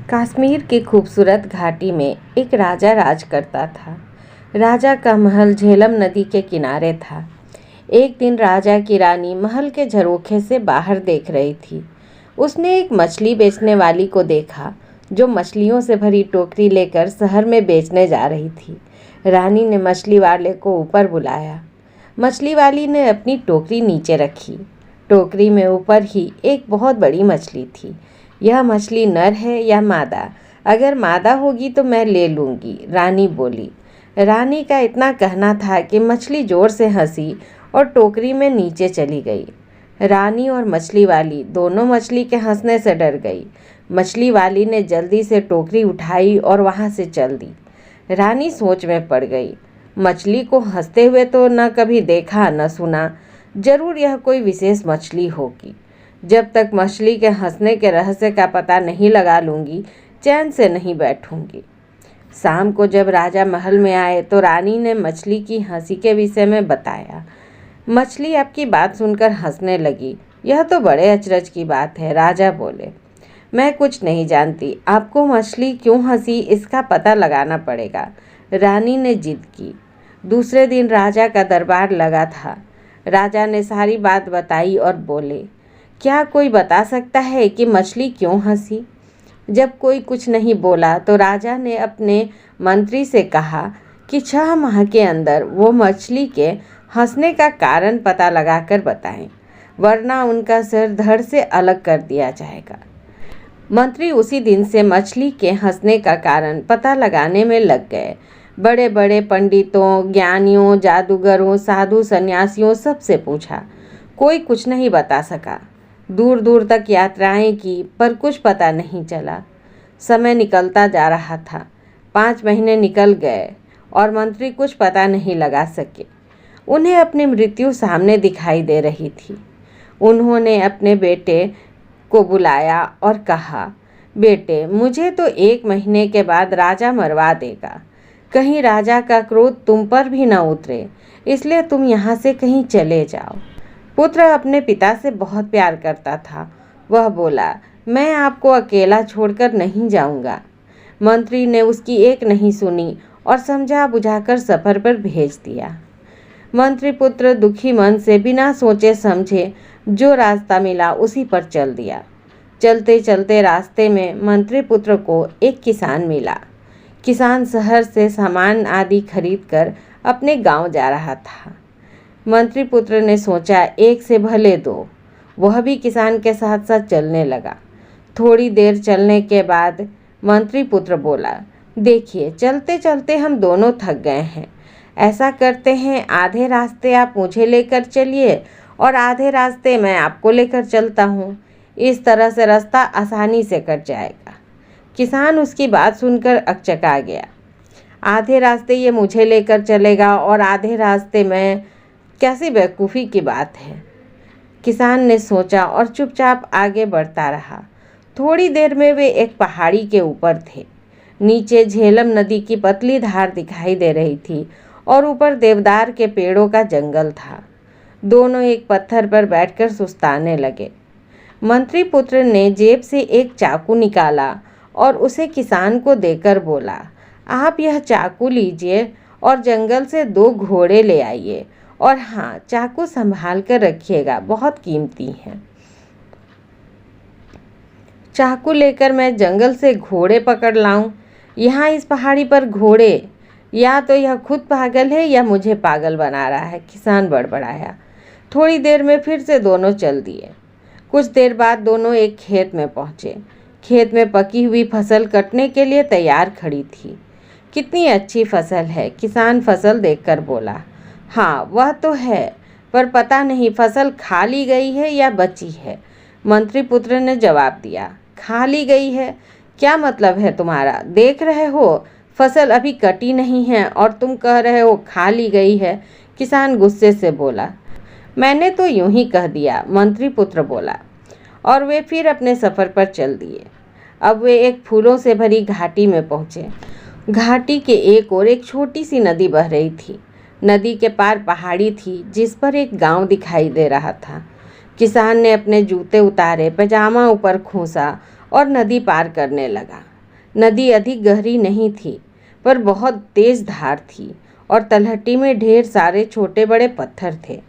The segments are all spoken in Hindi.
कश्मीर की खूबसूरत घाटी में एक राजा राज करता था। राजा का महल झेलम नदी के किनारे था। एक दिन राजा की रानी महल के झरोखे से बाहर देख रही थी। उसने एक मछली बेचने वाली को देखा जो मछलियों से भरी टोकरी लेकर शहर में बेचने जा रही थी। रानी ने मछली वाले को ऊपर बुलाया। मछली वाली ने अपनी टोकरी नीचे रखी। टोकरी में ऊपर ही एक बहुत बड़ी मछली थी। यह मछली नर है या मादा? अगर मादा होगी तो मैं ले लूँगी, रानी बोली। रानी का इतना कहना था कि मछली ज़ोर से हंसी और टोकरी में नीचे चली गई। रानी और मछली वाली दोनों मछली के हंसने से डर गई। मछली वाली ने जल्दी से टोकरी उठाई और वहाँ से चल दी। रानी सोच में पड़ गई। मछली को हंसते हुए तो न कभी देखा न सुना, जरूर यह कोई विशेष मछली होगी। जब तक मछली के हंसने के रहस्य का पता नहीं लगा लूँगी, चैन से नहीं बैठूंगी। शाम को जब राजा महल में आए तो रानी ने मछली की हंसी के विषय में बताया। मछली आपकी बात सुनकर हंसने लगी। यह तो बड़े अचरज की बात है, राजा बोले। मैं कुछ नहीं जानती, आपको मछली क्यों हंसी इसका पता लगाना पड़ेगा, रानी ने जिद की। दूसरे दिन राजा का दरबार लगा था। राजा ने सारी बात बताई और बोले, क्या कोई बता सकता है कि मछली क्यों हंसी? जब कोई कुछ नहीं बोला तो राजा ने अपने मंत्री से कहा कि 6 माह के अंदर वो मछली के हंसने का कारण पता लगाकर बताएं, वरना उनका सिर धड़ से अलग कर दिया जाएगा। मंत्री उसी दिन से मछली के हंसने का कारण पता लगाने में लग गए। बड़े बड़े पंडितों, ज्ञानियों, जादूगरों, साधु सन्यासियों सबसे पूछा, कोई कुछ नहीं बता सका। दूर दूर तक यात्राएं की पर कुछ पता नहीं चला। समय निकलता जा रहा था। 5 महीने निकल गए और मंत्री कुछ पता नहीं लगा सके। उन्हें अपनी मृत्यु सामने दिखाई दे रही थी। उन्होंने अपने बेटे को बुलाया और कहा, बेटे, मुझे तो 1 महीने के बाद राजा मरवा देगा। कहीं राजा का क्रोध तुम पर भी न उतरे, इसलिए तुम यहाँ से कहीं चले जाओ। पुत्र अपने पिता से बहुत प्यार करता था। वह बोला, मैं आपको अकेला छोड़कर नहीं जाऊंगा। मंत्री ने उसकी एक नहीं सुनी और समझा बुझाकर सफर पर भेज दिया। मंत्री पुत्र दुखी मन से बिना सोचे समझे जो रास्ता मिला उसी पर चल दिया। चलते चलते रास्ते में मंत्री पुत्र को एक किसान मिला। किसान शहर से सामान आदि खरीद कर अपने गांव जा रहा था। मंत्री पुत्र ने सोचा, एक से भले 2। वह भी किसान के साथ साथ चलने लगा। थोड़ी देर चलने के बाद मंत्री पुत्र बोला, देखिए, चलते चलते हम दोनों थक गए हैं। ऐसा करते हैं, आधे रास्ते आप मुझे लेकर चलिए और आधे रास्ते मैं आपको लेकर चलता हूँ। इस तरह से रास्ता आसानी से कट जाएगा। किसान उसकी बात सुनकर अकचका गया। आधे रास्ते ये मुझे लेकर चलेगा और आधे रास्ते मैं, कैसी बेवकूफ़ी की बात है। किसान ने सोचा और चुपचाप आगे बढ़ता रहा। थोड़ी देर में वे एक पहाड़ी के ऊपर थे। नीचे झेलम नदी की पतली धार दिखाई दे रही थी और ऊपर देवदार के पेड़ों का जंगल था। दोनों एक पत्थर पर बैठकर सुस्ताने लगे। मंत्री पुत्र ने जेब से एक चाकू निकाला और उसे किसान को देकर बोला, आप यह चाकू लीजिए और जंगल से 2 घोड़े ले आइए, और हाँ, चाकू संभाल कर रखिएगा, बहुत कीमती है। चाकू लेकर मैं जंगल से घोड़े पकड़ लाऊं? यहाँ इस पहाड़ी पर घोड़े? या तो यह खुद पागल है या मुझे पागल बना रहा है, किसान बड़बड़ाया। थोड़ी देर में फिर से दोनों चल दिए। कुछ देर बाद दोनों एक खेत में पहुँचे। खेत में पकी हुई फसल कटने के लिए तैयार खड़ी थी। कितनी अच्छी फसल है, किसान फसल देखकर बोला। हाँ, वह तो है, पर पता नहीं फसल खा ली गई है या बची है, मंत्री पुत्र ने जवाब दिया। खा ली गई है? क्या मतलब है तुम्हारा? देख रहे हो फसल अभी कटी नहीं है और तुम कह रहे हो खा ली गई है, किसान गुस्से से बोला। मैंने तो यूं ही कह दिया, मंत्री पुत्र बोला, और वे फिर अपने सफ़र पर चल दिए। अब वे एक फूलों से भरी घाटी में पहुँचे। घाटी के एक ओर एक छोटी सी नदी बह रही थी। नदी के पार पहाड़ी थी जिस पर एक गांव दिखाई दे रहा था। किसान ने अपने जूते उतारे, पैजामा ऊपर खोसा और नदी पार करने लगा। नदी अधिक गहरी नहीं थी, पर बहुत तेज धार थी और तलहटी में ढेर सारे छोटे बड़े पत्थर थे।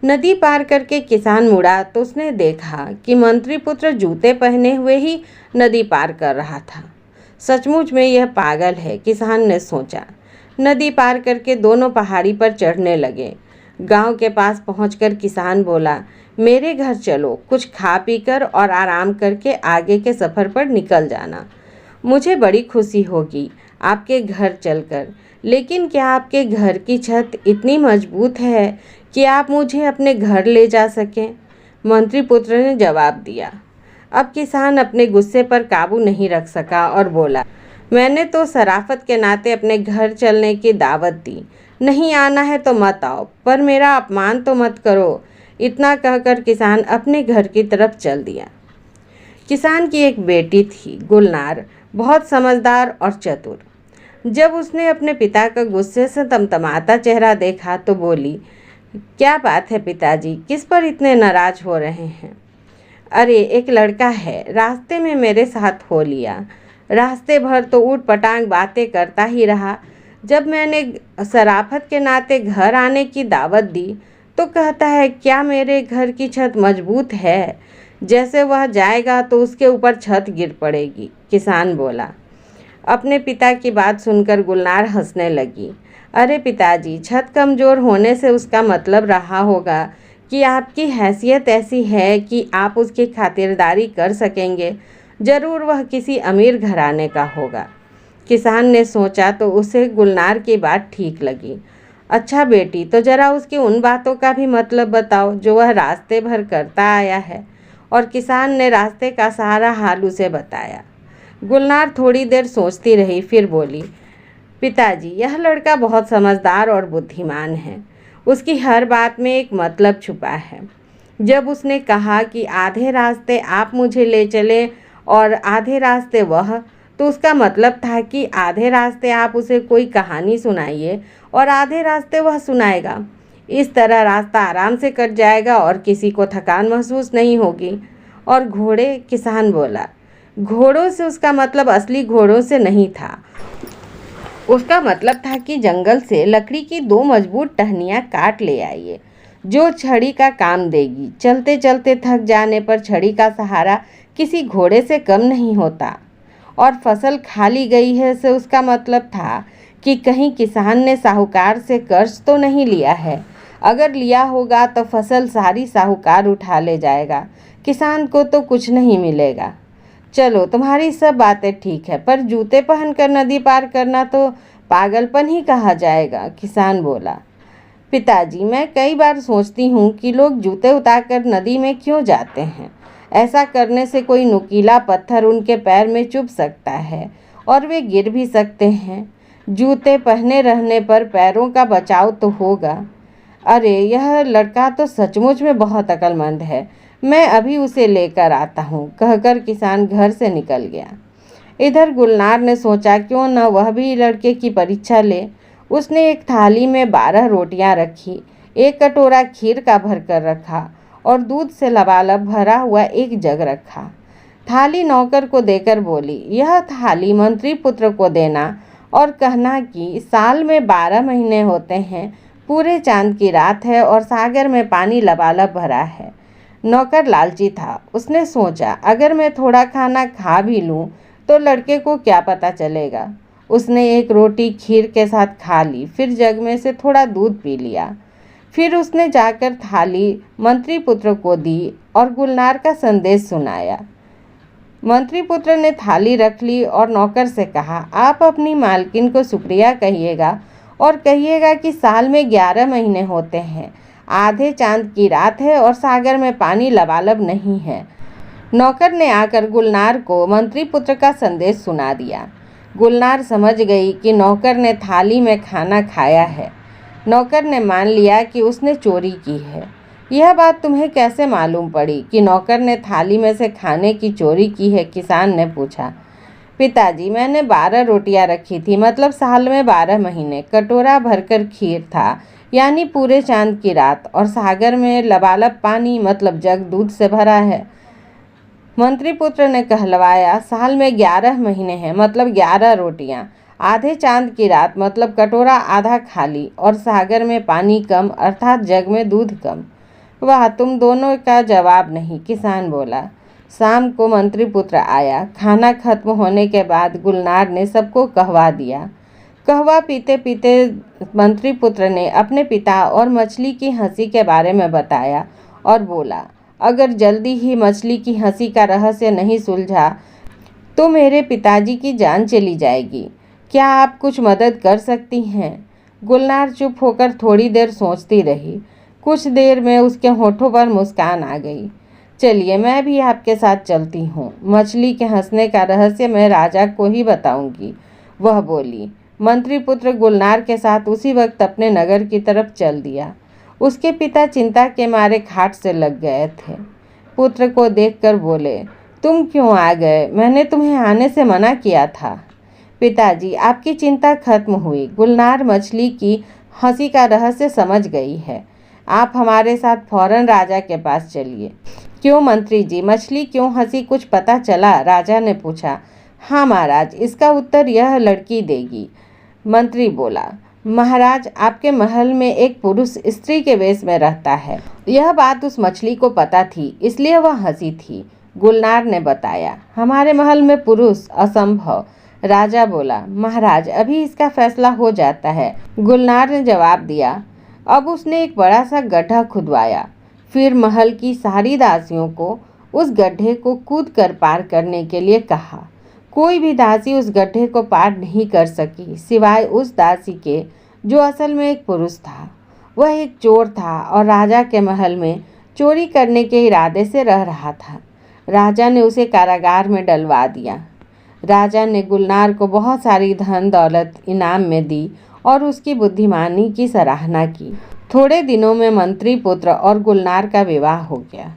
नदी पार करके किसान मुड़ा तो उसने देखा कि मंत्री पुत्र जूते पहने हुए ही नदी पार कर रहा था। सचमुच में यह पागल है, किसान ने सोचा। नदी पार करके दोनों पहाड़ी पर चढ़ने लगे। गांव के पास पहुंचकर किसान बोला, मेरे घर चलो, कुछ खा पीकर और आराम करके आगे के सफ़र पर निकल जाना। मुझे बड़ी खुशी होगी आपके घर चलकर, लेकिन क्या आपके घर की छत इतनी मजबूत है कि आप मुझे अपने घर ले जा सकें? मंत्री पुत्र ने जवाब दिया। अब किसान अपने गुस्से पर काबू नहीं रख सका और बोला, मैंने तो शराफत के नाते अपने घर चलने की दावत दी। नहीं आना है तो मत आओ, पर मेरा अपमान तो मत करो। इतना कहकर किसान अपने घर की तरफ चल दिया। किसान की एक बेटी थी, गुलनार, बहुत समझदार और चतुर। जब उसने अपने पिता का गुस्से से तमतमाता चेहरा देखा तो बोली, क्या बात है पिताजी, किस पर इतने नाराज हो रहे हैं? अरे एक लड़का है, रास्ते में मेरे साथ हो लिया। रास्ते भर तो ऊट पटांग बातें करता ही रहा। जब मैंने शराफत के नाते घर आने की दावत दी तो कहता है, क्या मेरे घर की छत मजबूत है? जैसे वह जाएगा तो उसके ऊपर छत गिर पड़ेगी। किसान बोला। अपने पिता की बात सुनकर गुलनार हंसने लगी। अरे पिताजी, छत कमज़ोर होने से उसका मतलब रहा होगा कि आपकी हैसियत ऐसी है कि आप उसकी खातिरदारी कर सकेंगे। ज़रूर वह किसी अमीर घराने का होगा। किसान ने सोचा तो उसे गुलनार की बात ठीक लगी। अच्छा बेटी, तो ज़रा उसकी उन बातों का भी मतलब बताओ जो वह रास्ते भर करता आया है। और किसान ने रास्ते का सारा हाल उसे बताया। गुलनार थोड़ी देर सोचती रही, फिर बोली, पिताजी, यह लड़का बहुत समझदार और बुद्धिमान है। उसकी हर बात में एक मतलब छुपा है। जब उसने कहा कि आधे रास्ते आप मुझे ले चले और आधे रास्ते वह, तो उसका मतलब था कि आधे रास्ते आप उसे कोई कहानी सुनाइए और आधे रास्ते वह सुनाएगा। इस तरह रास्ता आराम से कट जाएगा और किसी को थकान महसूस नहीं होगी। और घोड़े? किसान बोला। घोड़ों से उसका मतलब असली घोड़ों से नहीं था। उसका मतलब था कि जंगल से लकड़ी की 2 मजबूत टहनियाँ काट ले आइए, जो छड़ी का काम देगी। चलते चलते थक जाने पर छड़ी का सहारा किसी घोड़े से कम नहीं होता। और फसल खाली गई है से उसका मतलब था कि कहीं किसान ने साहूकार से कर्ज तो नहीं लिया है। अगर लिया होगा तो फसल सारी साहूकार उठा ले जाएगा, किसान को तो कुछ नहीं मिलेगा। चलो, तुम्हारी सब बातें ठीक है, पर जूते पहनकर नदी पार करना तो पागलपन ही कहा जाएगा। किसान बोला। पिताजी, मैं कई बार सोचती हूँ कि लोग जूते उतारकर नदी में क्यों जाते हैं। ऐसा करने से कोई नुकीला पत्थर उनके पैर में चुभ सकता है और वे गिर भी सकते हैं। जूते पहने रहने पर पैरों का बचाव तो होगा। अरे यह लड़का तो सचमुच में बहुत अक्लमंद है, मैं अभी उसे लेकर आता हूँ, कहकर किसान घर से निकल गया। इधर गुलनार ने सोचा, क्यों न वह भी लड़के की परीक्षा ले। उसने एक थाली में 12 रोटियां रखी, एक कटोरा खीर का भर कर रखा और दूध से लबालब भरा हुआ एक जग रखा। थाली नौकर को देकर बोली, यह थाली मंत्री पुत्र को देना और कहना कि साल में 12 महीने होते हैं, पूरे चांद की रात है और सागर में पानी लबालब भरा है। नौकर लालची था। उसने सोचा, अगर मैं थोड़ा खाना खा भी लूं तो लड़के को क्या पता चलेगा। उसने एक रोटी खीर के साथ खा ली, फिर जग में से थोड़ा दूध पी लिया। फिर उसने जाकर थाली मंत्री पुत्र को दी और गुलनार का संदेश सुनाया। मंत्री पुत्र ने थाली रख ली और नौकर से कहा, आप अपनी मालकिन को शुक्रिया कहिएगा और कहिएगा कि साल में 11 महीने होते हैं, आधे चांद की रात है और सागर में पानी लबालब नहीं है। नौकर ने आकर गुलनार को मंत्री पुत्र का संदेश सुना दिया। गुलनार समझ गई कि नौकर ने थाली में खाना खाया है। नौकर ने मान लिया कि उसने चोरी की है। यह बात तुम्हें कैसे मालूम पड़ी कि नौकर ने थाली में से खाने की चोरी की है? किसान ने पूछा। पिताजी, मैंने 12 रोटियां रखी थी, मतलब साल में 12 महीने। कटोरा भरकर खीर था, यानी पूरे चांद की रात, और सागर में लबालब पानी, मतलब जग दूध से भरा है। मंत्री पुत्र ने कहलवाया, साल में 11 महीने हैं, मतलब 11 रोटियां, आधे चांद की रात, मतलब कटोरा आधा खाली, और सागर में पानी कम, अर्थात जग में दूध कम। वाह, तुम दोनों का जवाब नहीं, किसान बोला। शाम को मंत्री पुत्र आया। खाना खत्म होने के बाद गुलनार ने सबको कहवा दिया। कहवा पीते पीते मंत्री पुत्र ने अपने पिता और मछली की हंसी के बारे में बताया और बोला, अगर जल्दी ही मछली की हंसी का रहस्य नहीं सुलझा तो मेरे पिताजी की जान चली जाएगी। क्या आप कुछ मदद कर सकती हैं? गुलनार चुप होकर थोड़ी देर सोचती रही। कुछ देर में उसके होठों पर मुस्कान आ गई। चलिए, मैं भी आपके साथ चलती हूँ। मछली के हंसने का रहस्य मैं राजा को ही बताऊंगी, वह बोली। मंत्री पुत्र गुलनार के साथ उसी वक्त अपने नगर की तरफ चल दिया। उसके पिता चिंता के मारे खाट से लग गए थे। पुत्र को देखकर बोले, तुम क्यों आ गए? मैंने तुम्हें आने से मना किया था। पिताजी, आपकी चिंता खत्म हुई। गुलनार मछली की हंसी का रहस्य समझ गई है। आप हमारे साथ फौरन राजा के पास चलिए। क्यों मंत्री जी, मछली क्यों हंसी, कुछ पता चला? राजा ने पूछा। हाँ महाराज, इसका उत्तर यह लड़की देगी, मंत्री बोला। महाराज, आपके महल में एक पुरुष स्त्री के वेश में रहता है। यह बात उस मछली को पता थी, इसलिए वह हंसी थी, गुलनार ने बताया। हमारे महल में पुरुष? असंभव, राजा बोला। महाराज, अभी इसका फैसला हो जाता है, गुलनार ने जवाब दिया। अब उसने एक बड़ा सा गड्ढा खुदवाया। फिर महल की सारी दासियों को उस गड्ढे को कूद कर पार करने के लिए कहा। कोई भी दासी उस गड्ढे को पार नहीं कर सकी, सिवाय उस दासी के जो असल में एक पुरुष था। वह एक चोर था और राजा के महल में चोरी करने के इरादे से रह रहा था। राजा ने उसे कारागार में डलवा दिया। राजा ने गुलनार को बहुत सारी धन दौलत इनाम में दी और उसकी बुद्धिमानी की सराहना की। थोड़े दिनों में मंत्री पुत्र और गुलनार का विवाह हो गया।